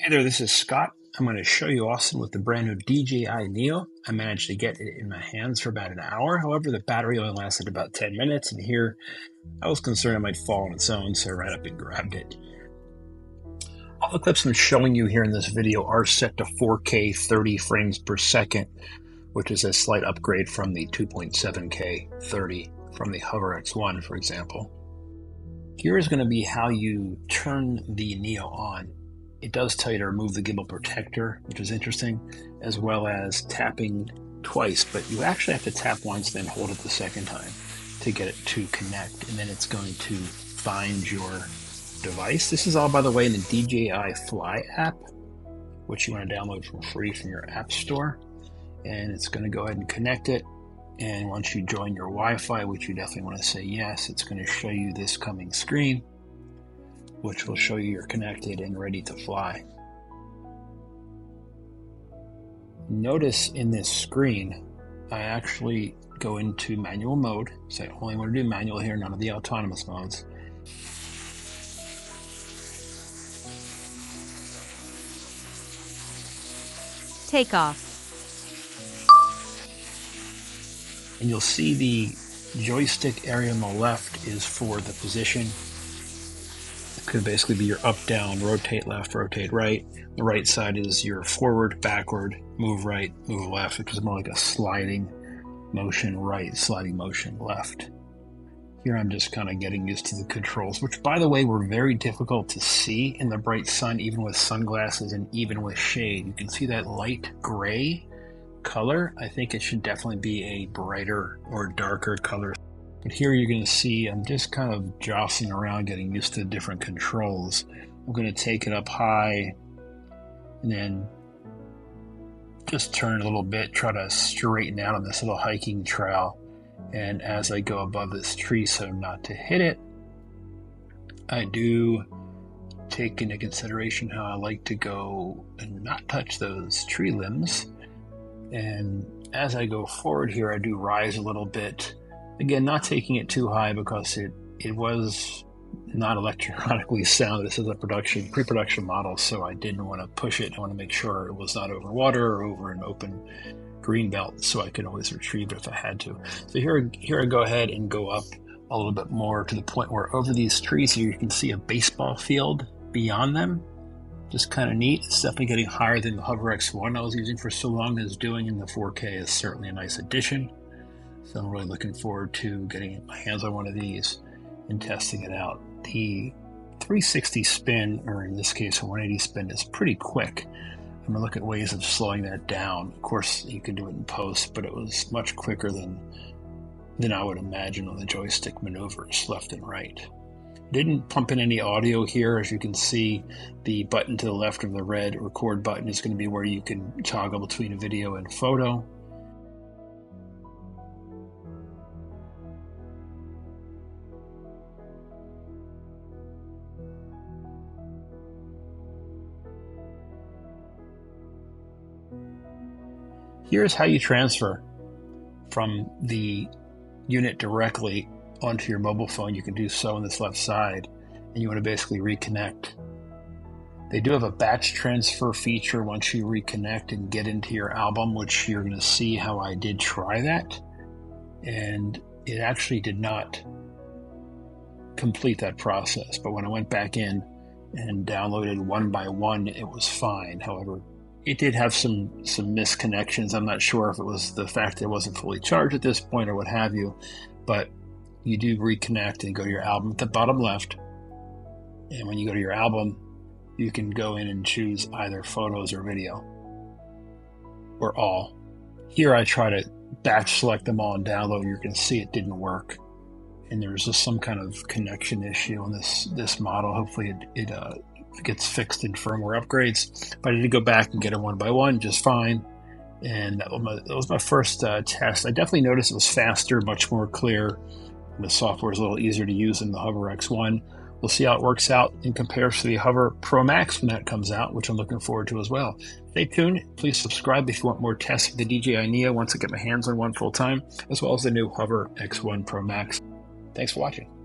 Hey there, this is Scott. I'm going to show you Austin with the brand new DJI Neo. I managed to get it in my hands for about an hour. However, the battery only lasted about 10 minutes, and here I was concerned it might fall on its own, so I ran up and grabbed it. All the clips I'm showing you here in this video are set to 4K 30 frames per second, which is a slight upgrade from the 2.7K 30 from the Hover X1, for example. Here is going to be how you turn the Neo on. It does tell you to remove the gimbal protector, which is interesting, as well as tapping twice, but you actually have to tap once, then hold it the second time to get it to connect, and then it's going to find your device. This is all, by the way, in the DJI Fly app, which you want to download for free from your app store, and it's going to go ahead and connect it. And once you join your Wi-Fi, which you definitely want to say yes, it's going to show you this coming screen, which will show you you're connected and ready to fly. Notice in this screen, I actually go into manual mode. So I only want to do manual here, none of the autonomous modes. Take off. And you'll see the joystick area on the left is for the position. It could basically be your up, down, rotate left, rotate right. The right side is your forward, backward, move right, move left, which is more like a sliding motion right, sliding motion left. Here I'm just kind of getting used to the controls, which, by the way, were very difficult to see in the bright sun, even with sunglasses and even with shade. You can see that light gray color. I think it should definitely be a brighter or darker color. But here you're going to see I'm just kind of jostling around, getting used to the different controls. I'm going to take it up high and then just turn a little bit, try to straighten out on this little hiking trail. And as I go above this tree, so not to hit it, I do take into consideration how I like to go and not touch those tree limbs. And as I go forward here, I do rise a little bit. Again, not taking it too high because it was not electronically sound. This is a pre-production model, so I didn't want to push it. I want to make sure it was not over water or over an open green belt, so I could always retrieve it if I had to. So here I go ahead and go up a little bit more to the point where over these trees here, you can see a baseball field beyond them. Just kind of neat. It's definitely getting higher than the Hover X1 I was using for so long. As doing in the 4K is certainly a nice addition. So I'm really looking forward to getting my hands on one of these and testing it out. The 360 spin, or in this case a 180 spin, is pretty quick. I'm going to look at ways of slowing that down. Of course, you can do it in post, but it was much quicker than I would imagine on the joystick maneuvers left and right. Didn't pump in any audio here. As you can see, the button to the left of the red record button is going to be where you can toggle between video and photo. Here's how you transfer from the unit directly onto your mobile phone. You can do so on this left side, and you want to basically reconnect. They do have a batch transfer feature once you reconnect and get into your album, which you're going to see how I did try that, and it actually did not complete that process. But when I went back in and downloaded one by one, it was fine. However, it did have some misconnections. I'm not sure if it was the fact that it wasn't fully charged at this point or what have you, but you do reconnect and go to your album at the bottom left. And when you go to your album, you can go in and choose either photos or video or all. Here I try to batch select them all and download. You can see it didn't work. And there's just some kind of connection issue on this model. Hopefully it gets fixed in firmware upgrades. But I did go back and get it one by one just fine. And that was my first test. I definitely noticed it was faster, much more clear. The software is a little easier to use than the Hover X1. We'll see how it works out in comparison to the Hover Pro Max when that comes out, which I'm looking forward to as well. Stay tuned. Please subscribe if you want more tests of the DJI Neo once I get my hands on one full time, as well as the new Hover X1 Pro Max. Thanks for watching.